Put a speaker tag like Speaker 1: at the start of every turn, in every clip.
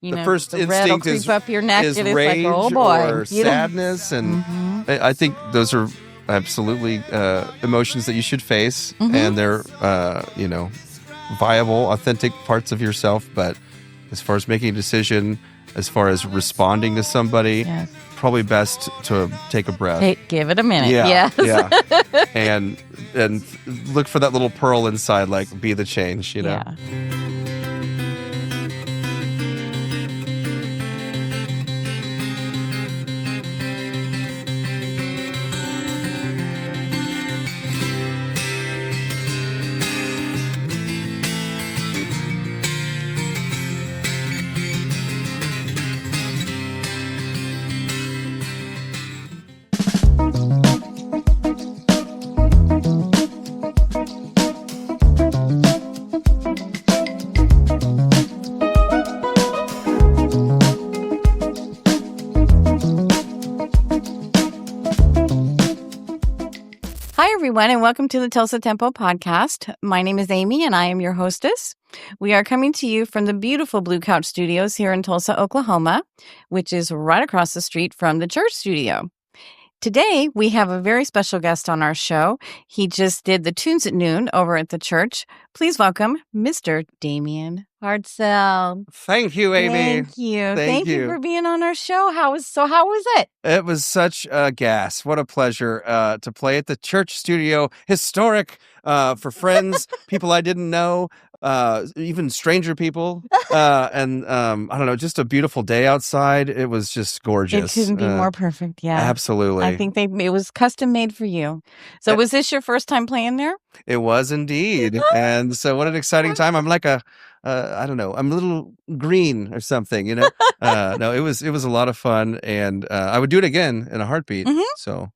Speaker 1: You
Speaker 2: the
Speaker 1: know,
Speaker 2: first
Speaker 1: the red will
Speaker 2: instinct
Speaker 1: creep up your neck,
Speaker 2: is
Speaker 1: and it's
Speaker 2: rage
Speaker 1: like, oh boy,
Speaker 2: or sadness, and I think those are absolutely emotions that you should face, and they're viable, authentic parts of yourself. But as far as making a decision, as far as responding to somebody, probably best to take a breath.
Speaker 1: Give it a minute.
Speaker 2: Yeah,
Speaker 1: Yes.
Speaker 2: and look for that little pearl inside, like be the change, you know.
Speaker 1: Yeah. Hi, everyone, and welcome to the Tulsa Tempo podcast. My name is Amy, and I am your hostess. We are coming to you from the beautiful Blue Couch Studios here in Tulsa, Oklahoma, which is right across the street from the church studio. Today, we have a very special guest on our show. He just did the Tunes at Noon over at the church. Please welcome Mr. Damien Hartzell.
Speaker 2: Thank you, Amy.
Speaker 1: Thank you.
Speaker 2: Thank
Speaker 1: you
Speaker 2: you
Speaker 1: for being on our show. How was it?
Speaker 2: It was such a gas. What a pleasure to play at the church studio. Historic for friends, people I didn't know, even stranger people. And I don't know, just a beautiful day outside. It was just gorgeous.
Speaker 1: It couldn't be more perfect. Yeah.
Speaker 2: Absolutely.
Speaker 1: I think it was custom made for you. So was this your first time playing there?
Speaker 2: It was indeed. And so what an exciting time. I'm like I don't know, I'm a little green or something, you know? No, it was a lot of fun, and I would do it again in a heartbeat. So,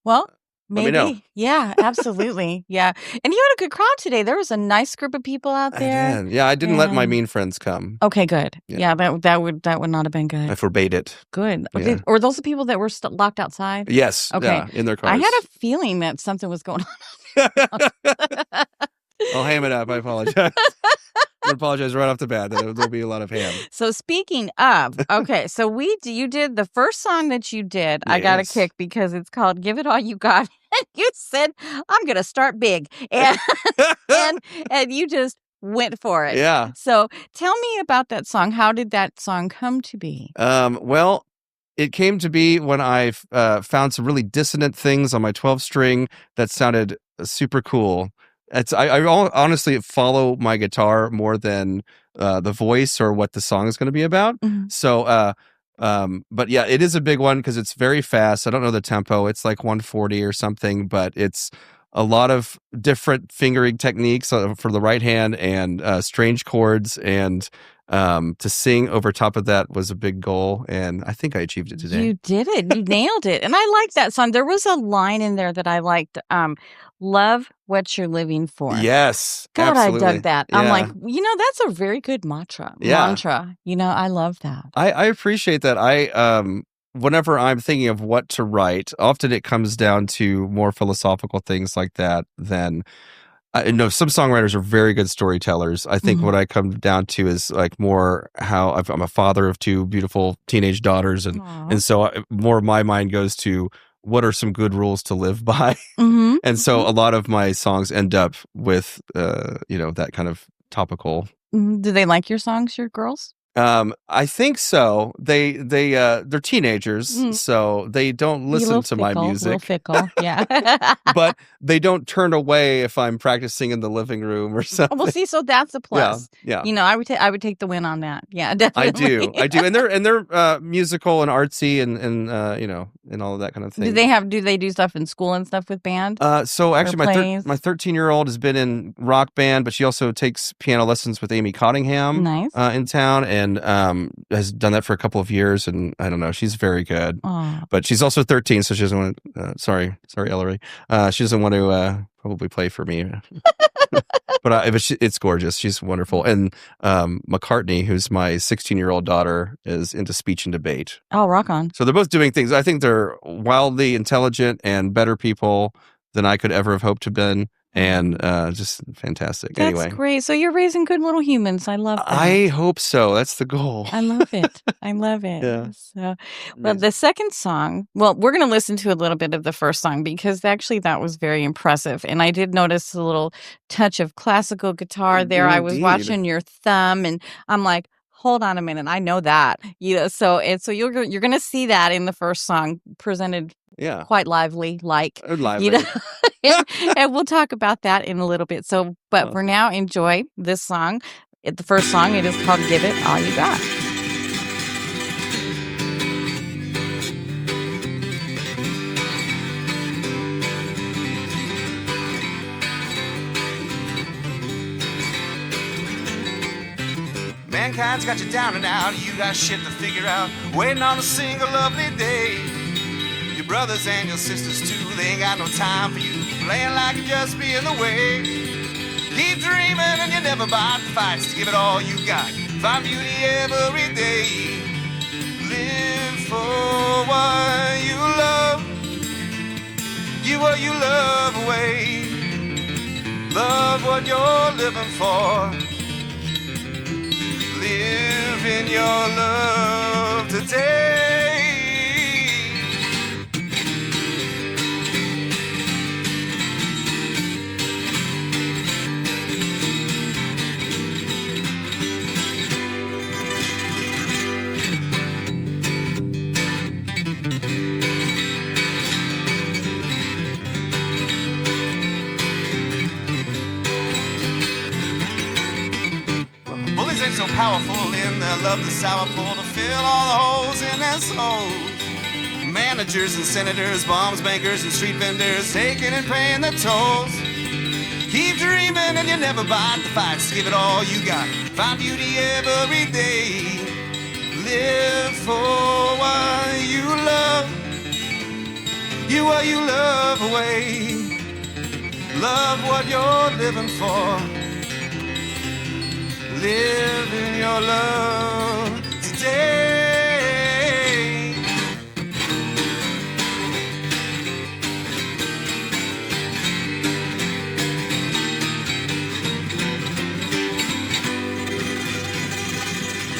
Speaker 1: well, maybe.
Speaker 2: Let me know.
Speaker 1: Yeah, absolutely. Yeah. And you had a good crowd today. There was a nice group of people out there.
Speaker 2: I did. Yeah, I didn't let my mean friends come.
Speaker 1: Okay, good. Yeah, that would not have been good.
Speaker 2: I forbade it.
Speaker 1: Good.
Speaker 2: Yeah.
Speaker 1: Or those the people that were locked outside?
Speaker 2: Yes.
Speaker 1: Okay.
Speaker 2: Yeah, in their cars.
Speaker 1: I had a feeling that something was going on.
Speaker 2: I'll ham it up. I apologize. I apologize right off the bat. There'll be a lot of ham.
Speaker 1: So speaking of, okay, so you did the first song that you did. I got a kick because it's called "Give It All You Got." And you said, "I'm going to start big," and you just went for it.
Speaker 2: Yeah.
Speaker 1: So tell me about that song. How did that song come to be?
Speaker 2: Well, it came to be when I found some really dissonant things on my 12-string that sounded super cool. I honestly follow my guitar more than the voice or what the song is going to be about. So, but yeah, it is a big one because it's very fast. I don't know the tempo. It's like 140 or something, but it's a lot of different fingering techniques for the right hand and strange chords, and to sing over top of that was a big goal, and I think I achieved it today.
Speaker 1: You did it. You nailed it. And I like that song. There was a line in there that I liked. Love what you're living for.
Speaker 2: Yes.
Speaker 1: God,
Speaker 2: absolutely.
Speaker 1: I dug that.
Speaker 2: Yeah.
Speaker 1: I'm like, that's a very good mantra.
Speaker 2: Yeah.
Speaker 1: I love that.
Speaker 2: I appreciate that. Whenever I'm thinking of what to write, often it comes down to more philosophical things like that than I know. Some songwriters are very good storytellers. I think what I come down to is like more how I'm a father of two beautiful teenage daughters, and so more of my mind goes to what are some good rules to live by. And so a lot of my songs end up with that kind of topical.
Speaker 1: Do they like your songs, your girls?
Speaker 2: I think so. They're teenagers, so they don't listen to my music.
Speaker 1: A little fickle, yeah.
Speaker 2: But they don't turn away if I'm practicing in the living room or something.
Speaker 1: Well, see, so that's a plus.
Speaker 2: Yeah.
Speaker 1: I would take the win on that. Yeah, definitely.
Speaker 2: I do, and they're musical and artsy and all of that kind of thing.
Speaker 1: Do they do stuff in school and stuff with band?
Speaker 2: So actually, my 13-year-old has been in rock band, but she also takes piano lessons with Amy Cottingham.
Speaker 1: Nice.
Speaker 2: In town, and has done that for a couple of years, and I don't know, she's very good.
Speaker 1: Aww.
Speaker 2: But she's also 13, so she doesn't want to sorry Ellery, she doesn't want to probably play for me. But it's gorgeous. She's wonderful. And McCartney, who's my 16-year-old daughter, is into speech and debate.
Speaker 1: Oh, rock on.
Speaker 2: So they're both doing things. I think they're wildly intelligent and better people than I could ever have hoped to have been. and just fantastic.
Speaker 1: That's
Speaker 2: Anyway,
Speaker 1: great. So you're raising good little humans. I love that.
Speaker 2: I hope so. That's the goal.
Speaker 1: I love it. I love it.
Speaker 2: Yeah.
Speaker 1: So, well, the second song, well, we're going to listen to a little bit of the first song because actually that was very impressive. And I did notice a little touch of classical guitar there. I was watching your thumb and I'm like, hold on a minute. I know that. So you're going to see that in the first song presented quite lively, and we'll talk about that in a little bit. So, but for now, enjoy this song. The first song, it is called Give It All You Got.
Speaker 3: Mankind's got you down and out, you got shit to figure out, waiting on a single lovely day. Your brothers and your sisters too, they ain't got no time for you, playing like you just be in the way. Keep dreaming and you never bite the fights, to give it all you got, find beauty every day. Live for what you love, give what you love away. Love what you're living for, live in your love today. Bullies ain't so powerful in their love, the sour pull to fill all the holes in their souls. Managers and senators, bombs, bankers and street vendors, taking and paying their tolls. Keep dreaming and you never bite the fights, give it all you got, find beauty every day. Live for what you love, give what you love away. Love what you're living for, live in your love today.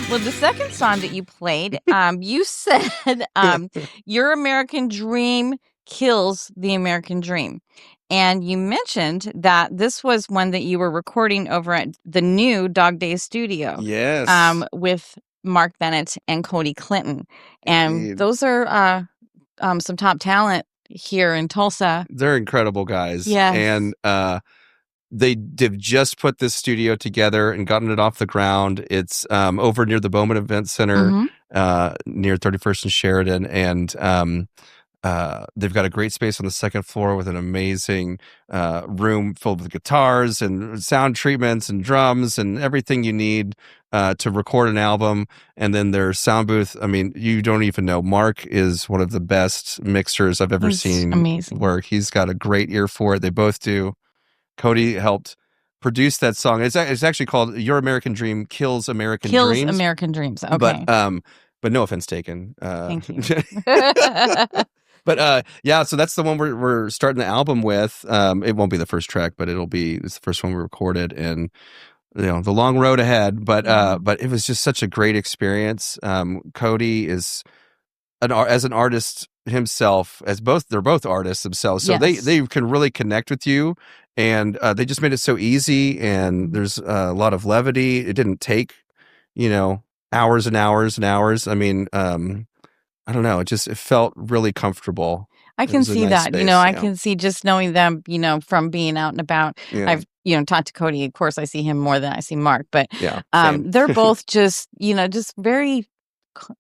Speaker 1: Well, the second song that you played, you said your American dream kills the American dream. And you mentioned that this was one that you were recording over at the new Dog Days studio.
Speaker 2: Yes.
Speaker 1: With Mark Bennett and Cody Clinton. And
Speaker 2: Indeed.
Speaker 1: those are some top talent here in Tulsa.
Speaker 2: They're incredible guys.
Speaker 1: Yes.
Speaker 2: And they've just put this studio together and gotten it off the ground. It's over near the Bowman Event Center, near 31st and Sheridan. And they've got a great space on the second floor with an amazing room filled with guitars and sound treatments and drums and everything you need to record an album. And then their sound booth, I mean, you don't even know. Mark is one of the best mixers I've ever seen
Speaker 1: amazing.
Speaker 2: work. He's got a great ear for it. They both do. Cody helped produce that song. It's actually called Your American Dream Kills American Dreams.
Speaker 1: Kills American Dreams. Okay.
Speaker 2: But no offense taken.
Speaker 1: Thank you.
Speaker 2: But yeah, so that's the one we're starting the album with. It won't be the first track, but it's the first one we recorded, and the long road ahead. But it was just such a great experience. Cody is as an artist himself, they're both artists themselves, so they can really connect with you, and they just made it so easy. And there's a lot of levity. It didn't take hours and hours and hours. I mean, I don't know. It felt really comfortable.
Speaker 1: I can see that.
Speaker 2: Space,
Speaker 1: I can see just knowing them, from being out and about.
Speaker 2: Yeah.
Speaker 1: I've, talked to Cody. Of course, I see him more than I see Mark. But
Speaker 2: same.
Speaker 1: they're both just, just very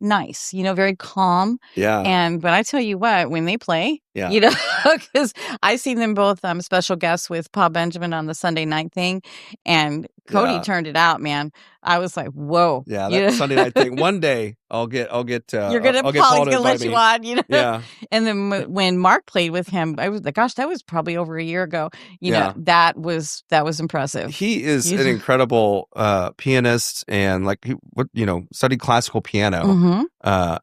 Speaker 1: nice, very calm.
Speaker 2: Yeah.
Speaker 1: But I tell you what, when they play, because I see them both special guests with Paul Benjamin on the Sunday night thing, and Cody turned it out, man. I was like, whoa.
Speaker 2: Yeah, that Sunday night thing. One day I'll get
Speaker 1: you're gonna Paul's gonna let you on,
Speaker 2: Yeah.
Speaker 1: And then when Mark played with him, I was like, gosh, that was probably over a year ago. That was impressive.
Speaker 2: He is an incredible pianist, and studied classical piano.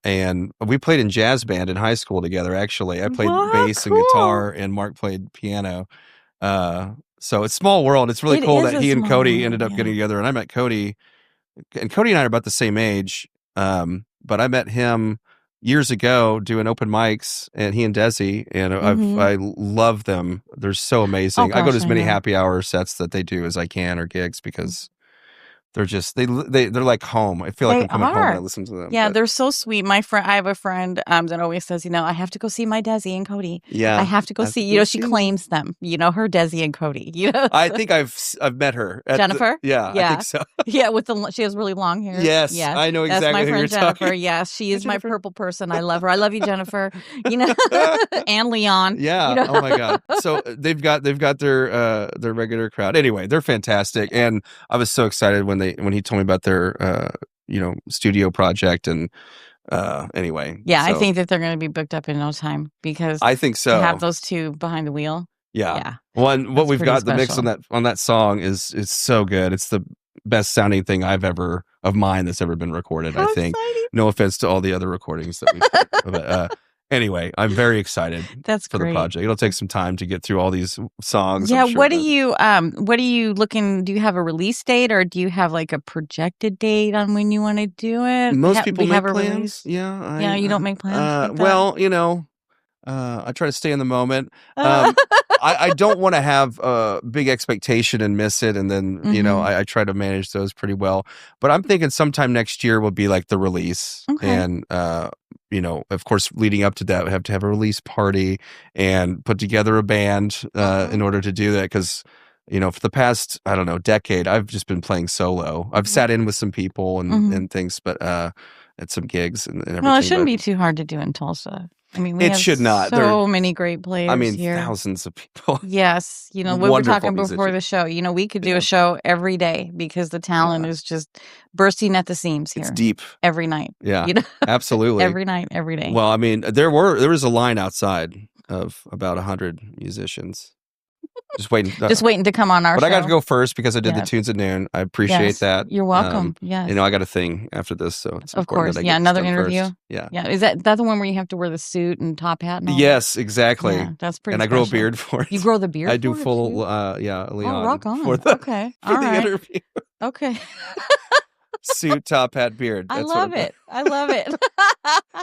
Speaker 2: And we played in jazz band in high school together. Actually, I played bass and guitar, and Mark played piano. So it's small world. It's really
Speaker 1: It
Speaker 2: cool
Speaker 1: is
Speaker 2: that
Speaker 1: a
Speaker 2: he and
Speaker 1: small
Speaker 2: Cody
Speaker 1: world,
Speaker 2: ended up
Speaker 1: yeah.
Speaker 2: getting together. And I met Cody, and Cody and I are about the same age. But I met him years ago doing open mics, and he and Desi, and I love them. They're so amazing. I go to
Speaker 1: gosh,
Speaker 2: as
Speaker 1: I
Speaker 2: many
Speaker 1: know.
Speaker 2: happy hour sets that they do as I can, or gigs, because they're just they're like home. I feel like
Speaker 1: They
Speaker 2: I'm coming home when I
Speaker 1: are.
Speaker 2: listen to them.
Speaker 1: Yeah,
Speaker 2: but
Speaker 1: they're so sweet. My friend, I have a friend that always says, I have to go see my Desi and Cody.
Speaker 2: yeah,
Speaker 1: I have to go see. She claims them. Her Desi and Cody.
Speaker 2: I
Speaker 1: so-
Speaker 2: think I've met her.
Speaker 1: Jennifer?
Speaker 2: Yeah, I think so.
Speaker 1: Yeah, she has really long hair.
Speaker 2: Yes,
Speaker 1: Yes,
Speaker 2: I know
Speaker 1: that's my
Speaker 2: exactly who you're
Speaker 1: friend Jennifer.
Speaker 2: talking.
Speaker 1: Yes, she is my
Speaker 2: Jennifer.
Speaker 1: purple person. I love her. I love you, Jennifer. And Leon.
Speaker 2: Yeah. Oh my God. So they've got their regular crowd. Anyway, they're fantastic, and I was so excited when he told me about their studio project. And anyway,
Speaker 1: Yeah, I
Speaker 2: so
Speaker 1: think that they're going to be booked up in no time because
Speaker 2: I think so.
Speaker 1: to have those two behind the wheel.
Speaker 2: Yeah.
Speaker 1: Yeah.
Speaker 2: What
Speaker 1: That's
Speaker 2: we've
Speaker 1: pretty
Speaker 2: got, the mix
Speaker 1: special.
Speaker 2: on that song is so good. It's the best sounding thing of mine that's ever been recorded.
Speaker 1: How
Speaker 2: I think.
Speaker 1: exciting.
Speaker 2: No offense to all the other recordings that we've but anyway, I'm very excited
Speaker 1: That's
Speaker 2: for
Speaker 1: great.
Speaker 2: the project. It'll take some time to get through all these songs.
Speaker 1: Yeah,
Speaker 2: I'm sure,
Speaker 1: what are you looking, do you have a release date, or do you have like a projected date on when you want to do it?
Speaker 2: Most people make
Speaker 1: have a
Speaker 2: plans.
Speaker 1: release?
Speaker 2: Yeah.
Speaker 1: Yeah, you don't make plans like that?
Speaker 2: Well, I try to stay in the moment. I don't want to have a big expectation and miss it. And then, I try to manage those pretty well. But I'm thinking sometime next year will be like the release.
Speaker 1: Okay.
Speaker 2: And, of course, leading up to that, we have to have a release party and put together a band in order to do that. Because, for the past, I don't know, decade, I've just been playing solo. I've sat in with some people and things, but at some gigs and everything.
Speaker 1: Well, it shouldn't be too hard to do in Tulsa. I mean, we
Speaker 2: It
Speaker 1: have
Speaker 2: should not.
Speaker 1: so many great players here.
Speaker 2: Thousands of people.
Speaker 1: Yes. We were
Speaker 2: Wonderful
Speaker 1: talking before the show. We could do a show every day because the talent is just bursting at the seams here.
Speaker 2: It's deep.
Speaker 1: Every night.
Speaker 2: Yeah, absolutely.
Speaker 1: Every night, every day.
Speaker 2: Well, I mean, there was a line outside of about 100 musicians. Just waiting to come on our show. But I got to go first because I did the tunes at noon. I appreciate that.
Speaker 1: You're welcome. Yes.
Speaker 2: I got a thing after this, so it's
Speaker 1: of course.
Speaker 2: That I get
Speaker 1: another interview.
Speaker 2: First. Yeah.
Speaker 1: Is that the one where you have to wear the suit and top hat? And all
Speaker 2: yes, exactly.
Speaker 1: Yeah, that's pretty.
Speaker 2: And
Speaker 1: special.
Speaker 2: I grow a beard for it.
Speaker 1: You grow the beard.
Speaker 2: I do full.
Speaker 1: Leon.
Speaker 2: Oh,
Speaker 1: rock on.
Speaker 2: Okay.
Speaker 1: For
Speaker 2: the interview.
Speaker 1: Okay.
Speaker 2: Suit, top hat, beard.
Speaker 1: I love it.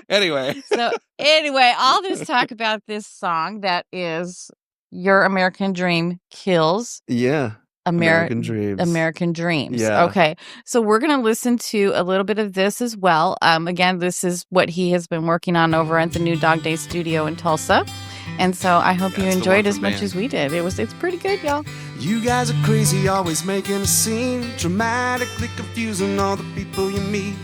Speaker 2: Anyway.
Speaker 1: I'll just talk about this song that is Your American Dream Kills.
Speaker 2: Yeah. American Dreams.
Speaker 1: American Dreams.
Speaker 2: Yeah.
Speaker 1: Okay. So we're going to listen to a little bit of this as well. Again, this is what he has been working on over at the New Dog Day studio in Tulsa. And so I hope you enjoyed as much as we did. It's pretty good, y'all.
Speaker 3: You guys are crazy, always making a scene, dramatically confusing all the people you meet.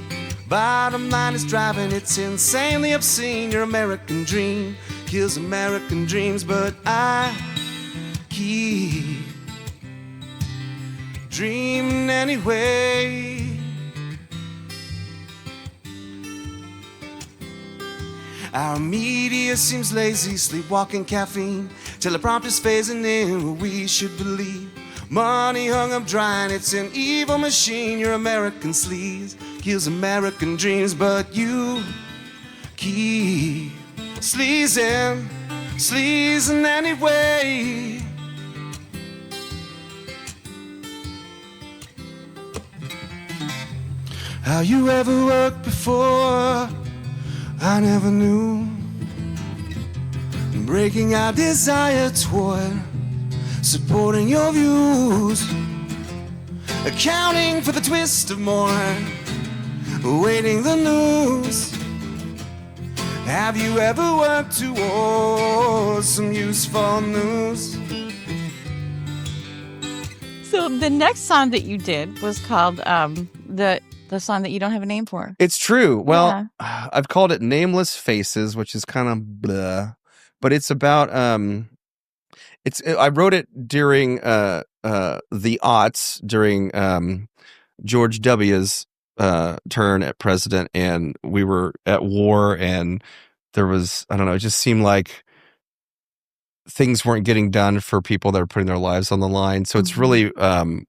Speaker 3: Bottom line is driving, it's insanely obscene. Your American dream kills American dreams, but I keep dreaming anyway. Our media seems lazy, sleepwalking caffeine. Teleprompters phasing in what we should believe. Money hung up dry and it's an evil machine. Your American sleaze kills American dreams, but you keep sleazing anyway. How you ever worked before, I never knew. Breaking our desire toward supporting your views, accounting for the twist of morn, awaiting the news. Have you ever worked towards some useful news?
Speaker 1: So the next song that you did was called the song that you don't have a name for.
Speaker 2: It's true. Well, I've called it Nameless Faces, which is kind of blah, but it's about I wrote it during the aughts, during George W.'s turn at president, and we were at war, and there was, I don't know, it just seemed like things weren't getting done for people that are putting their lives on the line. So it's really kind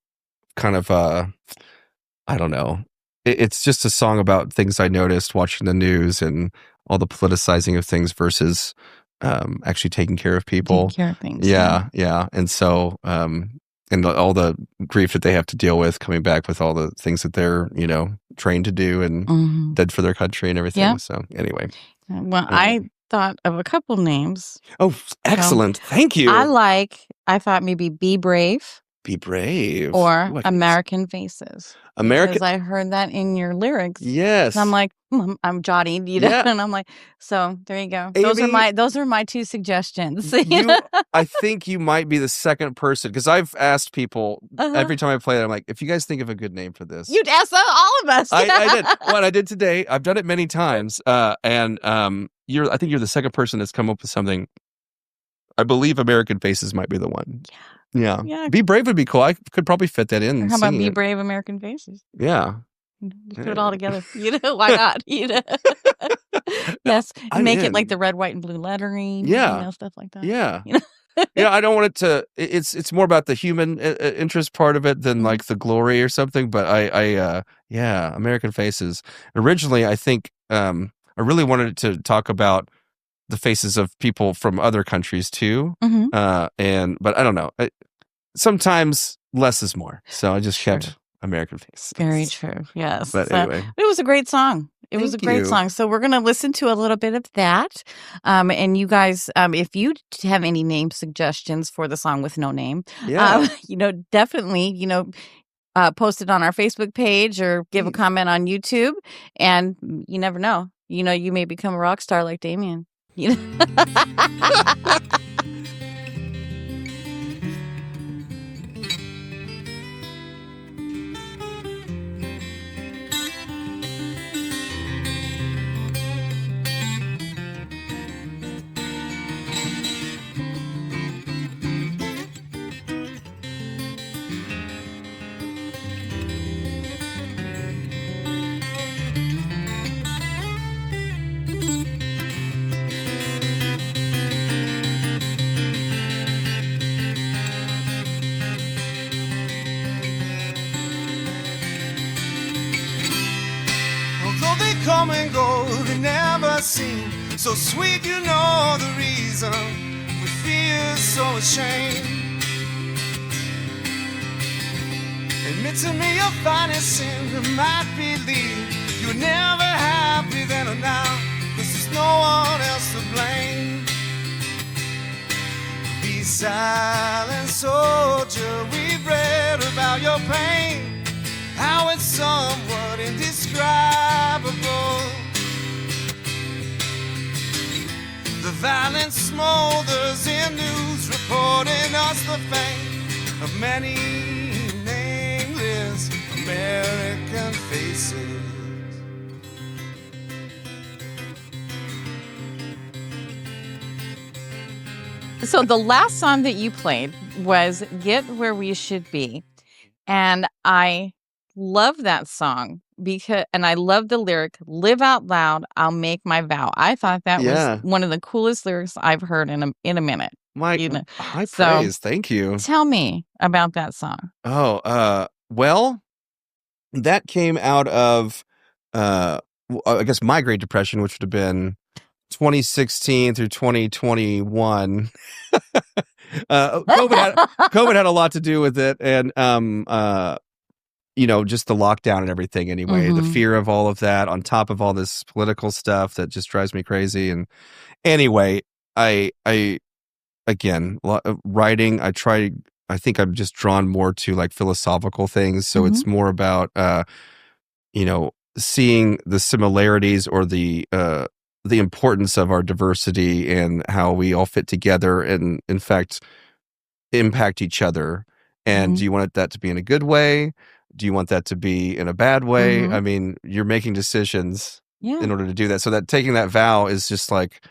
Speaker 2: of I don't know. It's just a song about things I noticed watching the news and all the politicizing of things versus actually taking care of people.
Speaker 1: Take care of things.
Speaker 2: Yeah. And so, and all the grief that they have to deal with coming back with all the things that they're, trained to do and did for their country and everything.
Speaker 1: Yeah.
Speaker 2: So anyway.
Speaker 1: Well, I thought of a couple names.
Speaker 2: Oh, excellent. Thank you.
Speaker 1: I thought maybe Be Brave.
Speaker 2: Be Brave.
Speaker 1: Or American Faces.
Speaker 2: Because
Speaker 1: I heard that in your lyrics.
Speaker 2: Yes.
Speaker 1: And I'm like, I'm jotting, and I'm like, so there you go.
Speaker 2: Amy,
Speaker 1: those are my two suggestions.
Speaker 2: I think you might be the second person, because I've asked people every time I play it, I'm like, if you guys think of a good name for this.
Speaker 1: You'd ask all of us.
Speaker 2: I did. What I did today, I've done it many times. I think you're the second person that's come up with something. I believe American Faces might be the one. Yeah. Be Brave would be cool. I could probably fit that in.
Speaker 1: How about Be Brave American Faces?
Speaker 2: Yeah.
Speaker 1: Just put it all together. Why not? Yes. Make it like the red, white, and blue lettering.
Speaker 2: Yeah.
Speaker 1: Stuff like that.
Speaker 2: Yeah. I don't want it to. It's more about the human interest part of it than like the glory or something. But American Faces. Originally, I think I really wanted it to talk about the faces of people from other countries too. But I don't know. Sometimes less is more. So I just kept American Faces.
Speaker 1: Very true. Yes.
Speaker 2: But anyway,
Speaker 1: it was a great song. It was a great song. So we're going to listen to a little bit of that. And you guys, if you have any name suggestions for the song with no name, definitely, post it on our Facebook page or give a comment on YouTube. And you never know. You may become a rock star like Damien.
Speaker 3: Come and go, they never seem so sweet. The reason we feel so ashamed. Admit to me your finest sin. You might believe you were never happy then or now, 'cause there's no one else to blame. Be silent, soldier. We've read about your pain, how it's somewhat indescribable. The violence smolders in news reporting us the fate of many nameless American faces.
Speaker 1: So the last song that you played was Get Where We Should Be. And I love that song and I love the lyric, live out loud, I'll make my vow. I thought that was one of the coolest lyrics I've heard in a minute.
Speaker 2: High praise. Thank you.
Speaker 1: Tell me about that song.
Speaker 2: Well, that came out of, I guess my Great Depression, which would have been 2016 through 2021. COVID had a lot to do with it. And, just the lockdown and everything anyway, the fear of all of that on top of all this political stuff that just drives me crazy. And anyway, again, writing, I think I'm just drawn more to like philosophical things. So it's more about, seeing the similarities or the importance of our diversity and how we all fit together and in fact impact each other. And do you want that to be in a good way? Do you want that to be in a bad way? I mean, you're making decisions in order to do that. So that taking that vow is just like,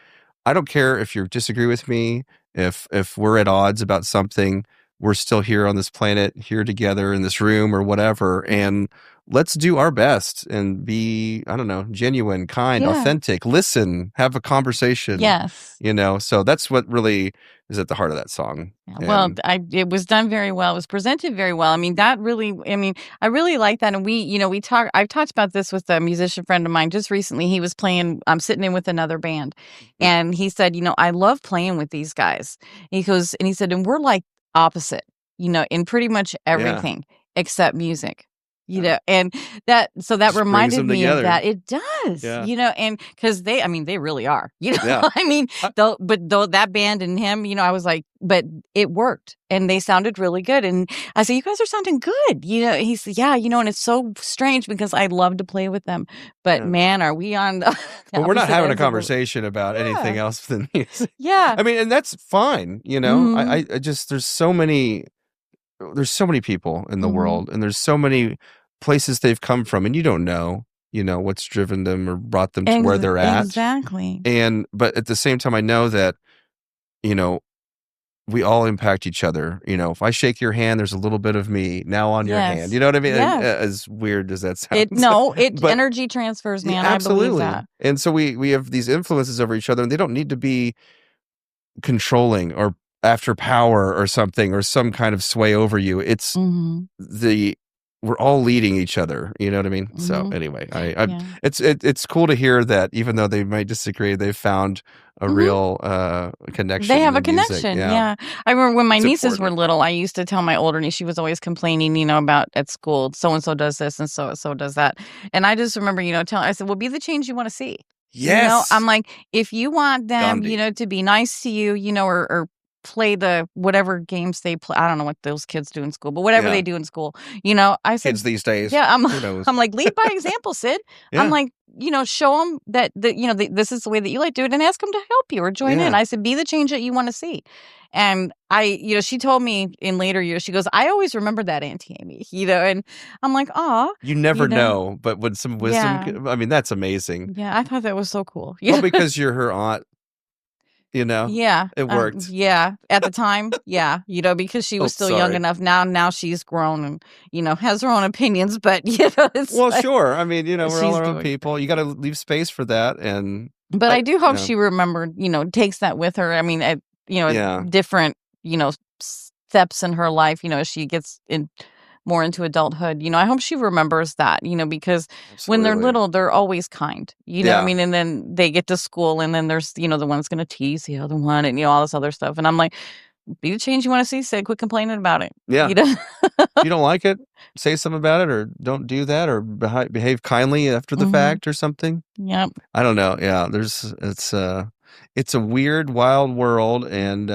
Speaker 2: I don't care if you disagree with me, if we're at odds about something, we're still here on this planet, here together in this room or whatever. And let's do our best and be, I don't know, genuine, kind,
Speaker 1: Yeah.
Speaker 2: authentic, listen, have a conversation.
Speaker 1: Yes.
Speaker 2: So that's what really is at the heart of that song.
Speaker 1: Yeah, well, it was done very well. It was presented very well. I mean, I really like that. And I've talked about this with a musician friend of mine just recently. He was playing, I'm sitting in with another band, and he said, I love playing with these guys. He said, and we're like opposite, in pretty much everything except music. And that
Speaker 2: Just
Speaker 1: reminded
Speaker 2: them
Speaker 1: me of
Speaker 2: together.
Speaker 1: that. It does, and because they really are,
Speaker 2: Yeah.
Speaker 1: though that band and him, I was like, but it worked and they sounded really good. And I said, you guys are sounding good. He said, yeah, and it's so strange because I love to play with them, but man, are we on the
Speaker 2: But we're not having a
Speaker 1: ends of
Speaker 2: conversation about anything else than music.
Speaker 1: Yeah.
Speaker 2: I mean, and that's fine. I just, there's so many people in the world, and there's so many places they've come from, and you don't know, what's driven them or brought them to where they're at.
Speaker 1: Exactly.
Speaker 2: But at the same time, I know that, we all impact each other. If I shake your hand, there's a little bit of me now on your hand. You know what I mean?
Speaker 1: Yes.
Speaker 2: As weird as that sounds.
Speaker 1: But energy transfers, man.
Speaker 2: Absolutely.
Speaker 1: I believe that.
Speaker 2: And so we have these influences over each other, and they don't need to be controlling or after power or something or some kind of sway over you. It's we're all leading each other. You know what I mean? So anyway, it's cool to hear that even though they might disagree, they've found a real connection.
Speaker 1: They have a
Speaker 2: music.
Speaker 1: connection. Yeah. I remember when my nieces were little, I used to tell my older niece, she was always complaining, about at school, so-and-so does this and so-and-so does that. And I just remember, telling, I said, well, be the change you want to see.
Speaker 2: Yes.
Speaker 1: I'm like, if you want them,
Speaker 2: Gandhi.
Speaker 1: to be nice to you, or play the whatever games they play. I don't know what those kids do in school, but whatever they do in school, I said,
Speaker 2: kids these days.
Speaker 1: Yeah,
Speaker 2: Who knows?
Speaker 1: I'm like, lead by example, Sid.
Speaker 2: Yeah.
Speaker 1: I'm like, show them that this is the way that you like to do it, and ask them to help you or join in. I said, be the change that you want to see. And she told me in later years, she goes, I always remember that, Auntie Amy, and I'm like, aw.
Speaker 2: You never know, but with some wisdom, I mean, that's amazing.
Speaker 1: Yeah, I thought that was so cool.
Speaker 2: Well, because you're her aunt.
Speaker 1: Yeah,
Speaker 2: it worked.
Speaker 1: At the time, because she was still young enough. Now she's grown and has her own opinions. But it's
Speaker 2: sure. I mean, we're all our own people. You got to leave space for that.
Speaker 1: But I do hope she remembered, takes that with her. I mean, different, steps in her life. As she gets more into adulthood, I hope she remembers that, because when they're little, they're always kind, I mean, and then they get to school and then there's, the one that's going to tease the other one and, all this other stuff. And I'm like, be the change you want to see, Sid, quit complaining about it.
Speaker 2: Yeah. If you don't like it, say something about it or don't do that or behave kindly after the fact or something.
Speaker 1: Yep.
Speaker 2: I don't know. Yeah. It's a weird, wild world and,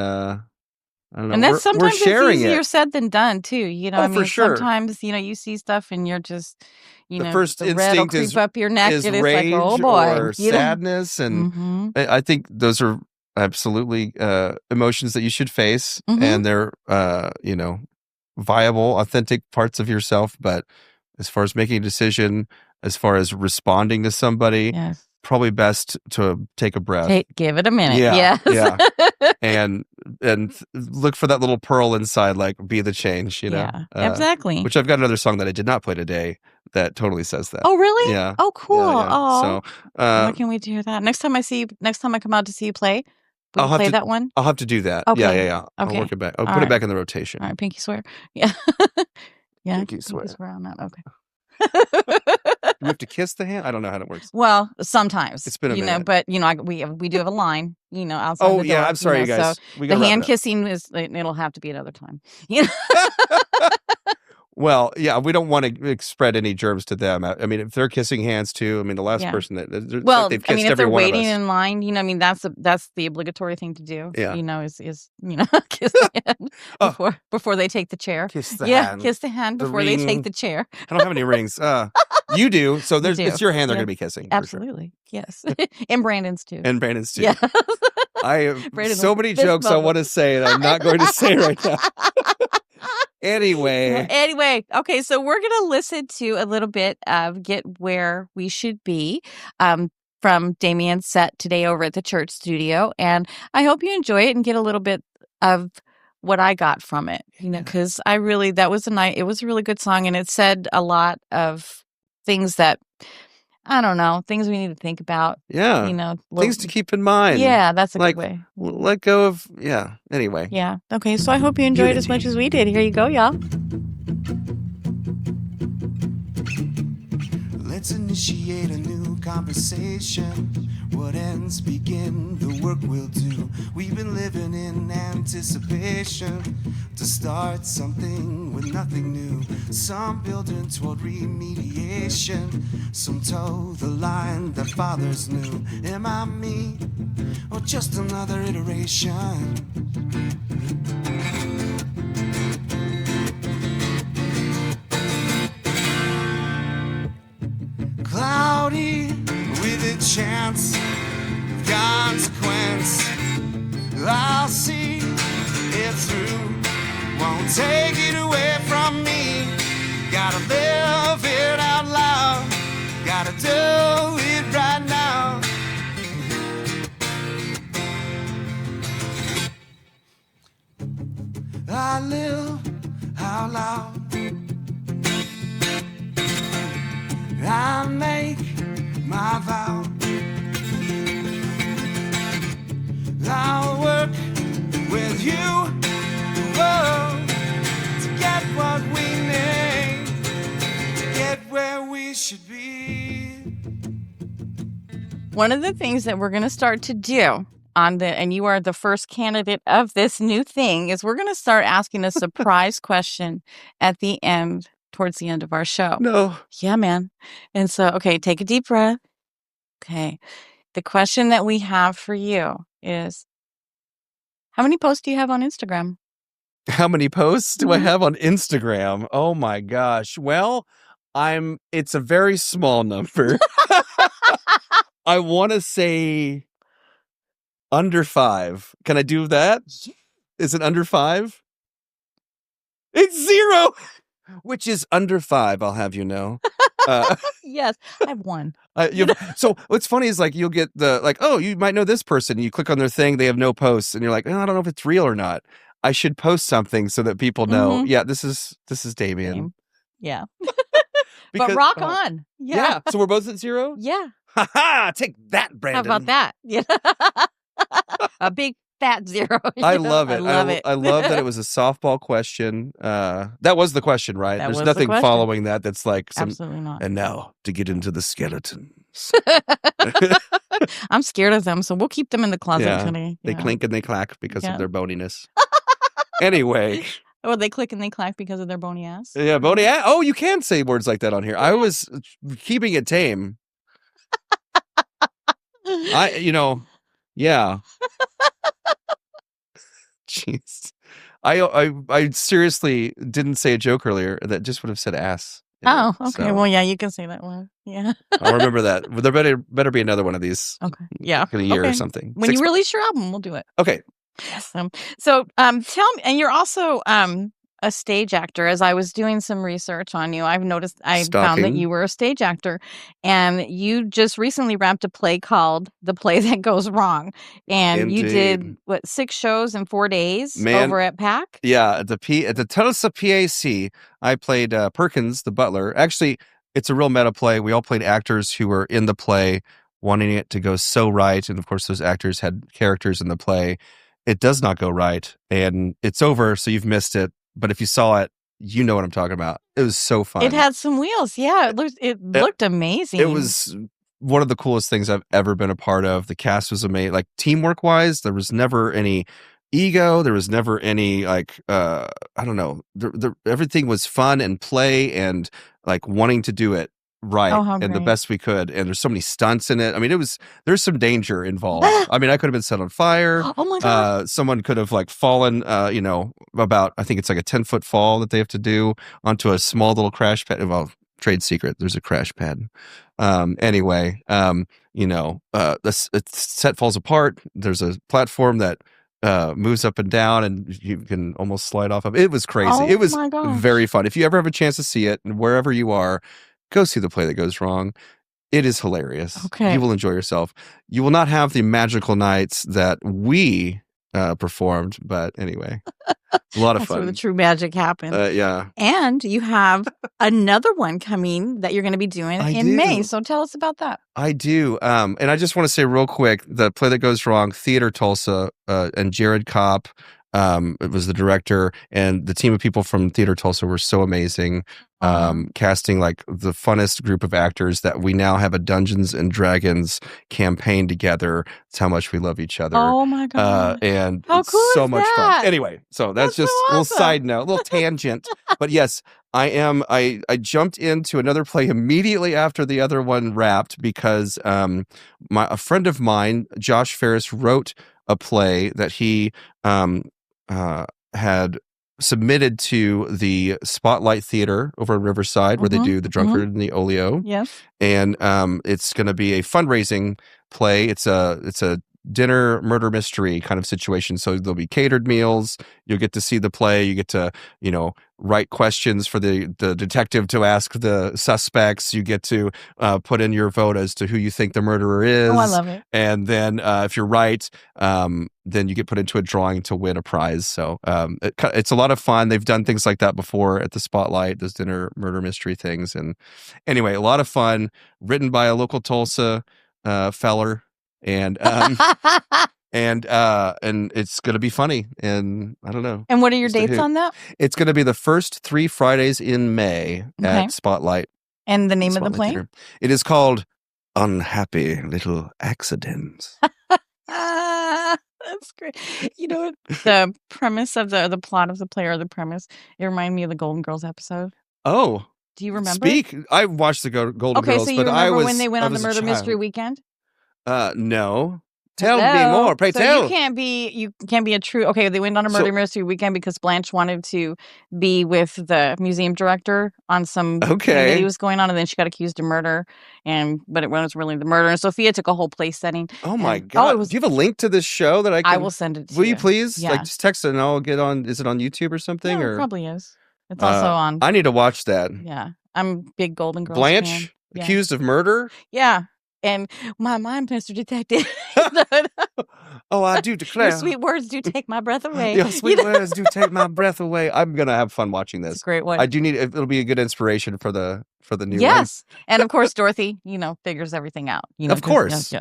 Speaker 2: I don't know.
Speaker 1: And that's sometimes
Speaker 2: we're sharing
Speaker 1: it's easier
Speaker 2: it.
Speaker 1: said than done too.
Speaker 2: For sure.
Speaker 1: Sometimes you see stuff and you're just
Speaker 2: the first
Speaker 1: the red will
Speaker 2: instinct
Speaker 1: creep up your neck
Speaker 2: is
Speaker 1: and it's
Speaker 2: rage
Speaker 1: like, oh boy,
Speaker 2: or sadness, and I think those are absolutely emotions that you should face, and they're viable, authentic parts of yourself. But as far as making a decision, as far as responding to somebody.
Speaker 1: Yes.
Speaker 2: Probably best to take a breath.
Speaker 1: Give it a minute.
Speaker 2: Yeah,
Speaker 1: yes.
Speaker 2: yeah. and look for that little pearl inside, like be the change,
Speaker 1: Yeah, exactly.
Speaker 2: Which I've got another song that I did not play today that totally says that.
Speaker 1: Oh, really?
Speaker 2: Yeah.
Speaker 1: Oh, cool.
Speaker 2: Yeah.
Speaker 1: Oh,
Speaker 2: so
Speaker 1: I can't wait to hear that. Next time I come out to see you play, will you play that one?
Speaker 2: I'll have to do that.
Speaker 1: Okay.
Speaker 2: Yeah.
Speaker 1: Okay.
Speaker 2: I'll work it back. I'll put it back in the rotation.
Speaker 1: All right, pinky swear. Yeah. Yeah.
Speaker 2: Pinky swear
Speaker 1: on that. Okay.
Speaker 2: Do we have to kiss the hand? I don't know how that works.
Speaker 1: Well, sometimes
Speaker 2: it's been a minute.
Speaker 1: But we do have a line, outside the door.
Speaker 2: Yeah, I'm sorry, you guys.
Speaker 1: So the hand kissing it'll have to be another time.
Speaker 2: Well, yeah, we don't want to spread any germs to them. I mean, if they're kissing hands too, I mean, the last person that they've kissed
Speaker 1: if they're waiting
Speaker 2: in
Speaker 1: line, that's the obligatory thing to do.
Speaker 2: Yeah.
Speaker 1: Is kiss the hand before they take the chair.
Speaker 2: Kiss the hand.
Speaker 1: Kiss the hand before they take the chair.
Speaker 2: I don't have any rings. You do. So it's your hand they're going to be kissing.
Speaker 1: Absolutely. Sure. Yes. And Brandon's too.
Speaker 2: Yeah. I have so many jokes I want to say that I'm not going to say right now. Anyway,
Speaker 1: okay, so we're going to listen to a little bit of Get Where We Should Be from Damien's set today over at the church studio. And I hope you enjoy it and get a little bit of what I got from it, because it was a really good song, and it said a lot of things that, I don't know, things we need to think about.
Speaker 2: Yeah. Things to keep in mind.
Speaker 1: Yeah, that's a good way.
Speaker 2: Let go of, anyway.
Speaker 1: Yeah. Okay, so I hope you enjoyed it as much as we did. Here you go, y'all.
Speaker 3: Let's initiate a new conversation. What ends begin, the work we'll do. We've been living in anticipation to start something with nothing new. Some building toward remediation, some toe the line that fathers knew. Am I me, or just another iteration? Cloudy with a chance of consequence. I'll see it through, won't take it away from me. Gotta live it out loud, gotta do it right now. I live out loud, I make my vow. I'll work with you, whoa, to get what we need, to get where we should be.
Speaker 1: One of the things that we're going to start to do and you are the first candidate of this new thing, is we're going to start asking a surprise question at the end, towards the end of our show.
Speaker 2: No.
Speaker 1: Yeah, man. And so, okay, take a deep breath. Okay. The question that we have for you is, how many posts do you have on Instagram?
Speaker 2: How many posts do I have on Instagram? Oh my gosh. Well, it's a very small number. I want to say under 5. Can I do that? Is it under 5? It's 0, which is under 5, I'll have you know.
Speaker 1: Yes, I have 1.
Speaker 2: So what's funny is you'll get you might know this person. You click on their thing, they have no posts, and you're like, I don't know if it's real or not. I should post something so that people know. Yeah, this is Damien.
Speaker 1: Yeah, because, but rock on. Yeah.
Speaker 2: So we're both at 0.
Speaker 1: Yeah.
Speaker 2: Ha ha! Take that, Brandon.
Speaker 1: How about that? Yeah. A big fat 0.
Speaker 2: I love it.
Speaker 1: I love it.
Speaker 2: I love that it was a softball question. That was the question, right? There's nothing following that. That's
Speaker 1: absolutely not.
Speaker 2: And now to get into the skeletons.
Speaker 1: I'm scared of them, so we'll keep them in the closet today.
Speaker 2: They clink and they clack because of their boniness. Anyway.
Speaker 1: Oh, they click and they clack because of their bony ass.
Speaker 2: Yeah, bony ass. Oh, you can say words like that on here. I was keeping it tame. Yeah. Jeez. I seriously didn't say a joke earlier that just would have said ass.
Speaker 1: Oh, okay. So, well, yeah, you can say that one. Yeah.
Speaker 2: I'll remember that. There better be another one of these.
Speaker 1: Okay. Yeah.
Speaker 2: In a year or something.
Speaker 1: When you release your album, we'll do it.
Speaker 2: Okay.
Speaker 1: Awesome. So tell me, and you're also a stage actor. As I was doing some research on you, I found that you were a stage actor, and you just recently wrapped a play called The Play That Goes Wrong. And
Speaker 2: Indeed.
Speaker 1: You did 6 shows in 4 days over at PAC?
Speaker 2: Yeah, at the Tulsa PAC, I played Perkins, the butler. Actually, it's a real meta play. We all played actors who were in the play, wanting it to go so right. And of course, those actors had characters in the play. It does not go right, and it's over, so you've missed it. But if you saw it, you know what I'm talking about. It was so fun.
Speaker 1: It had some wheels. Yeah, it looked amazing.
Speaker 2: It was one of the coolest things I've ever been a part of. The cast was amazing. Teamwork wise, there was never any ego. There was never any I don't know. Everything was fun and play and wanting to do it right and the best we could. And there's so many stunts in it. I mean, there's some danger involved. I mean, I could have been set on fire.
Speaker 1: Oh my God.
Speaker 2: Someone could have fallen, about, I think it's a 10-foot fall that they have to do onto a small little crash pad. Well, trade secret, there's a crash pad. Anyway, the set falls apart. There's a platform that moves up and down and you can almost slide off of it. It was crazy. It was very fun. If you ever have a chance to see it, and wherever you are, go see The Play That Goes Wrong. It is hilarious.
Speaker 1: Okay.
Speaker 2: You will enjoy yourself. You will not have the magical nights that we performed. But anyway, it's a lot of
Speaker 1: That's
Speaker 2: fun.
Speaker 1: where the true magic happens.
Speaker 2: Yeah.
Speaker 1: And you have another one coming that you're going to be doing in May. So tell us about that.
Speaker 2: I do. And I just want to say real quick, the Play That Goes Wrong, Theater Tulsa, and Jared Kopp, it was the director, and the team of people from Theater Tulsa were so amazing. Casting like the funnest group of actors that we now have a Dungeons and Dragons campaign together. It's how much we love each other.
Speaker 1: Oh my God.
Speaker 2: And
Speaker 1: how
Speaker 2: it's
Speaker 1: cool
Speaker 2: so
Speaker 1: is
Speaker 2: much
Speaker 1: that?
Speaker 2: fun. Anyway, so that's just
Speaker 1: so
Speaker 2: a little
Speaker 1: awesome.
Speaker 2: side note, a little tangent. But yes, I jumped into another play immediately after the other one wrapped because a friend of mine, Josh Ferris, wrote a play that he had submitted to the Spotlight Theater over in Riverside, where they do The Drunkard and the Olio.
Speaker 1: Yes.
Speaker 2: And it's going to be a fundraising play. It's a dinner murder mystery kind of situation. So there'll be catered meals. You'll get to see the play. You get to, write questions for the detective to ask the suspects. You get to put in your vote as to who you think the murderer is.
Speaker 1: Oh, I love it.
Speaker 2: And then if you're right, then you get put into a drawing to win a prize. So it's a lot of fun. They've done things like that before at the Spotlight, those dinner murder mystery things. And anyway, a lot of fun, written by a local Tulsa feller. And and it's going to be funny. And I don't know.
Speaker 1: And what are your dates on that?
Speaker 2: It's going to be the first 3 Fridays in May at Spotlight.
Speaker 1: And the name of the play?
Speaker 2: Theater. It is called Unhappy Little Accidents.
Speaker 1: That's great. The premise of the plot of the play, or the premise, it reminded me of the Golden Girls episode.
Speaker 2: Oh.
Speaker 1: Do you remember?
Speaker 2: I watched the Golden Girls,
Speaker 1: so you
Speaker 2: but
Speaker 1: remember when they went on the murder mystery weekend?
Speaker 2: No. Tell me more. Pray tell.
Speaker 1: You can't be a true. Okay, they went on a murder mystery weekend because Blanche wanted to be with the museum director on some thing that he was going on, and then she got accused of murder, but it was really the murder. And Sophia took a whole place setting.
Speaker 2: Oh my God! Do you have a link to this show that I can?
Speaker 1: I will send it to you.
Speaker 2: Will you please?
Speaker 1: Yeah.
Speaker 2: Like, just text it and I'll get on. Is it on YouTube or something?
Speaker 1: It probably is. It's also on.
Speaker 2: I need to watch that.
Speaker 1: Yeah, I'm a big Golden Girls
Speaker 2: Blanche
Speaker 1: fan.
Speaker 2: accused of murder.
Speaker 1: Yeah. And my mind, Mr. Detective.
Speaker 2: Oh, I do declare.
Speaker 1: Your sweet words do take my breath away.
Speaker 2: Your sweet words do take my breath away. I'm gonna have fun watching this.
Speaker 1: It's a great one.
Speaker 2: I do need. It'll be a good inspiration for the new one.
Speaker 1: Yes, and of course Dorothy, figures everything out.
Speaker 2: Of course.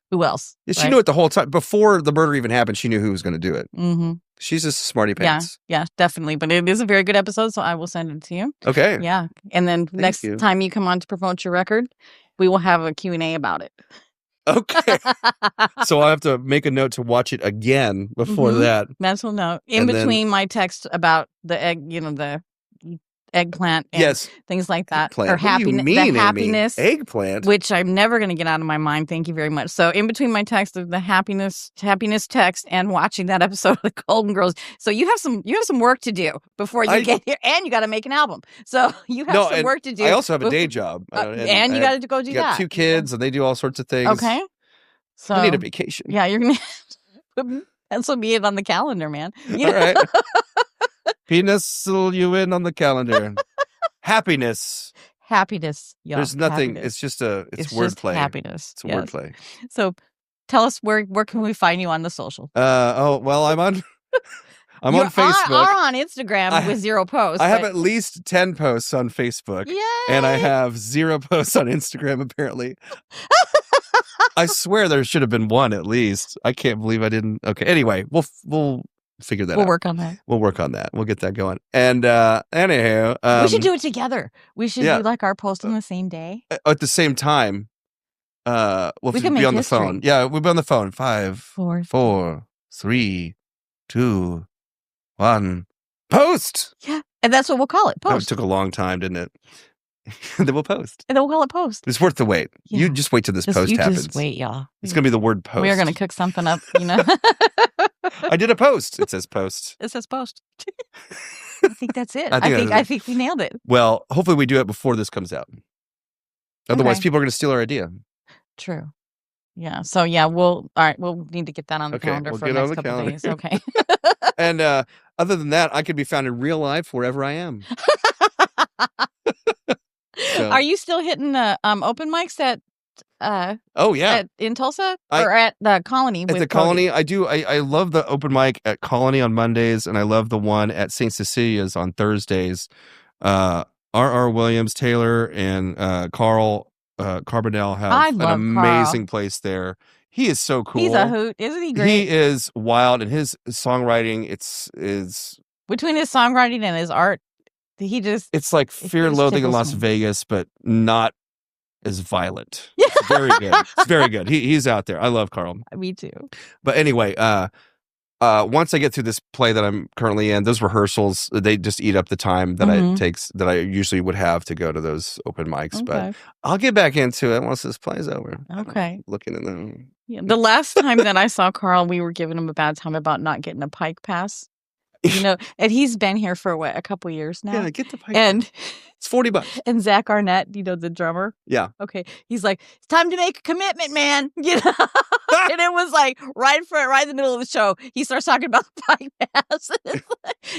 Speaker 1: Who else?
Speaker 2: Yeah, she knew it the whole time before the murder even happened. She knew who was going to do it.
Speaker 1: Mm-hmm.
Speaker 2: She's just smarty pants.
Speaker 1: Yeah, definitely. But it is a very good episode, so I will send it to you.
Speaker 2: Okay.
Speaker 1: Yeah, and then next time you come on to promote your record, we will have a Q&A about it.
Speaker 2: Okay. So I'll have to make a note to watch it again before that.
Speaker 1: Mental note. In between my text about the egg, the eggplant and things like that.
Speaker 2: Eggplant.
Speaker 1: Or
Speaker 2: happiness.
Speaker 1: The happiness.
Speaker 2: Eggplant?
Speaker 1: Which I'm never going to get out of my mind. Thank you very much. So in between my text of the happiness text and watching that episode of the Golden Girls. So you have some work to do before you get here, and you got to make an album. So you have some work to do.
Speaker 2: I also have a day job.
Speaker 1: And you got to go do that.
Speaker 2: I got 2 kids and they do all sorts of things.
Speaker 1: Okay. So
Speaker 2: I need a vacation.
Speaker 1: Yeah, you're going to pencil me in on the calendar, man.
Speaker 2: All right. Pencil you in on the calendar. Happiness.
Speaker 1: Happiness. Yeah.
Speaker 2: There's nothing.
Speaker 1: Happiness.
Speaker 2: It's just it's
Speaker 1: just
Speaker 2: wordplay.
Speaker 1: Happiness.
Speaker 2: It's wordplay.
Speaker 1: So tell us where can we find you on the social?
Speaker 2: Well, I'm on Facebook.
Speaker 1: Are on Instagram with 0 posts.
Speaker 2: I have at least 10 posts on Facebook.
Speaker 1: Yay!
Speaker 2: And I have 0 posts on Instagram, apparently. I swear there should have been 1 at least. I can't believe I didn't. Okay. Anyway, we'll figure that out.
Speaker 1: We'll work on that.
Speaker 2: We'll work on that. We'll get that going. And anyhow,
Speaker 1: we should do it together. We should do like our post on the same day.
Speaker 2: At the same time. We'll be on the phone. Yeah, we'll be on the phone. 5, 4, 3, 2, 1. Post.
Speaker 1: Yeah, and that's what we'll call it. Post.
Speaker 2: It took a long time, didn't it? Then we'll post.
Speaker 1: And then we'll call it post.
Speaker 2: It's worth the wait.
Speaker 1: Yeah.
Speaker 2: You just wait till this post happens.
Speaker 1: Just wait, y'all.
Speaker 2: It's gonna be the word post.
Speaker 1: We are gonna cook something up.
Speaker 2: I did a post. It says post.
Speaker 1: It says post. I think that's it. I think we nailed it.
Speaker 2: Well, hopefully we do it before this comes out. Otherwise, people are going to steal our idea.
Speaker 1: True. Yeah. So we'll need to get that on the calendar for the next couple of days. Okay.
Speaker 2: And other than that, I could be found in real life wherever I am.
Speaker 1: So. Are you still hitting the open mics at
Speaker 2: Oh yeah,
Speaker 1: in Tulsa or at the Colony?
Speaker 2: At the Colony, I do. I love the open mic at Colony on Mondays, and I love the one at St. Cecilia's on Thursdays. R.R. Williams, Taylor, and Carl Carbonell have an amazing place there. He is so cool.
Speaker 1: He's a hoot. Isn't he great?
Speaker 2: He is wild, and his songwriting, is
Speaker 1: between his songwriting and his art,
Speaker 2: it's like Fear and Loathing in Las Vegas, but not as violent.
Speaker 1: Yeah.
Speaker 2: It's very good. It's very good. He's out there. I love Carl.
Speaker 1: Me too.
Speaker 2: But anyway, once I get through this play that I'm currently in, those rehearsals, they just eat up the time that it takes, that I usually would have to go to those open mics. Okay. But I'll get back into it once this play's over.
Speaker 1: Okay.
Speaker 2: Looking in the...
Speaker 1: Yeah, the last time that I saw Carl, we were giving him a bad time about not getting a Pike Pass. And he's been here for a couple years now.
Speaker 2: Yeah, get the Pike Pass. It's $40.
Speaker 1: And Zach Arnett, the drummer.
Speaker 2: Yeah.
Speaker 1: Okay. He's like, it's time to make a commitment, man. And it was like right in the middle of the show, he starts talking about the Pike Pass.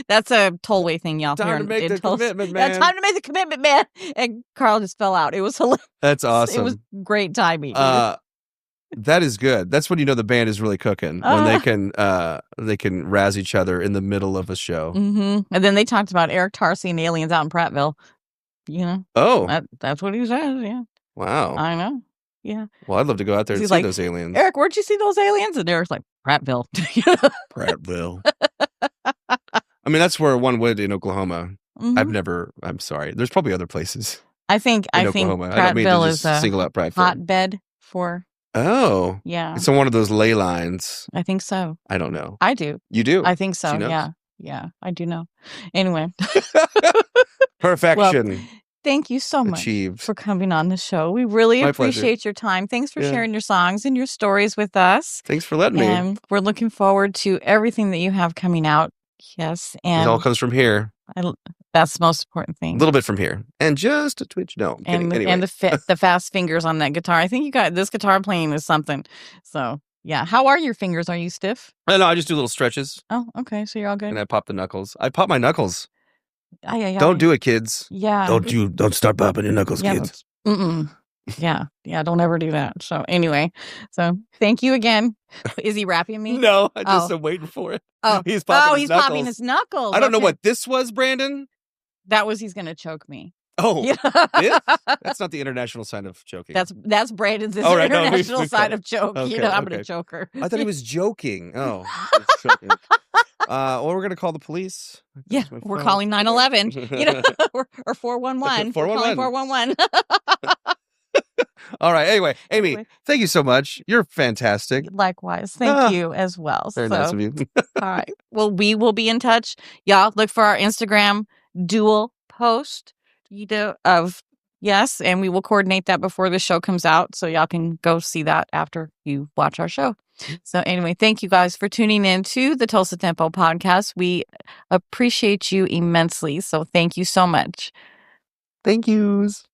Speaker 1: That's a tollway thing, y'all.
Speaker 2: Time to make the commitment, man.
Speaker 1: Yeah, time to make the commitment, man. And Carl just fell out. It was hilarious.
Speaker 2: That's awesome.
Speaker 1: It was great timing.
Speaker 2: That is good. That's when the band is really cooking, when they can razz each other in the middle of a show.
Speaker 1: Mm-hmm. And then they talked about Eric Tarsi and aliens out in Prattville.
Speaker 2: Oh,
Speaker 1: that's what he says. Yeah.
Speaker 2: Wow.
Speaker 1: I know. Yeah.
Speaker 2: Well, I'd love to go out there and see those aliens.
Speaker 1: Eric, where'd you see those aliens? And Eric's like, Prattville.
Speaker 2: Prattville. I mean, that's where one would in Oklahoma. Mm-hmm. I'm sorry. There's probably other places.
Speaker 1: I think
Speaker 2: Oklahoma.
Speaker 1: Prattville is a
Speaker 2: single out Prattville.
Speaker 1: hotbed for.
Speaker 2: Oh.
Speaker 1: Yeah.
Speaker 2: It's on one of those ley lines.
Speaker 1: I think so.
Speaker 2: I don't know.
Speaker 1: I do.
Speaker 2: You do?
Speaker 1: I think so. Yeah. Yeah. I do know. Anyway.
Speaker 2: Perfection.
Speaker 1: Well, thank you so much
Speaker 2: Achieved.
Speaker 1: for coming on the show. We really appreciate your time. Thanks for sharing your songs and your stories with us.
Speaker 2: Thanks for letting me.
Speaker 1: And we're looking forward to everything that you have coming out. Yes. And
Speaker 2: it all comes from here.
Speaker 1: That's the most important thing.
Speaker 2: A little bit from here. And just a twitch. No, I'm kidding.
Speaker 1: And the fast fingers on that guitar. I think you got this guitar playing is something. So, yeah. How are your fingers? Are you stiff?
Speaker 2: No, I just do little stretches.
Speaker 1: Oh, okay. So you're all good.
Speaker 2: And I pop the knuckles. I pop my knuckles.
Speaker 1: Yeah.
Speaker 2: Don't do it, kids.
Speaker 1: Yeah.
Speaker 2: Don't start popping your knuckles, kids.
Speaker 1: Yeah. Don't ever do that. So anyway, thank you again. Is he rapping me?
Speaker 2: No, I just am waiting for it.
Speaker 1: Oh,
Speaker 2: he's popping
Speaker 1: popping his knuckles.
Speaker 2: I don't know what this was, Brandon.
Speaker 1: That was he's gonna choke me.
Speaker 2: Oh, that's not the international sign of choking.
Speaker 1: That's Brandon's international sign of choke.
Speaker 2: Okay,
Speaker 1: I'm gonna choke her.
Speaker 2: I thought he was joking. Oh, choking. Well, we're gonna call the police.
Speaker 1: Yeah, we're calling 911. Or 411. 411.
Speaker 2: All right. Anyway, Amy, thank you so much. You're fantastic.
Speaker 1: Likewise. Thank you as well.
Speaker 2: Very nice of you.
Speaker 1: All right. Well, we will be in touch. Y'all look for our Instagram dual post, and we will coordinate that before the show comes out. So y'all can go see that after you watch our show. So anyway, thank you guys for tuning in to the Tulsa Tempo podcast. We appreciate you immensely. So thank you so much.
Speaker 2: Thank yous.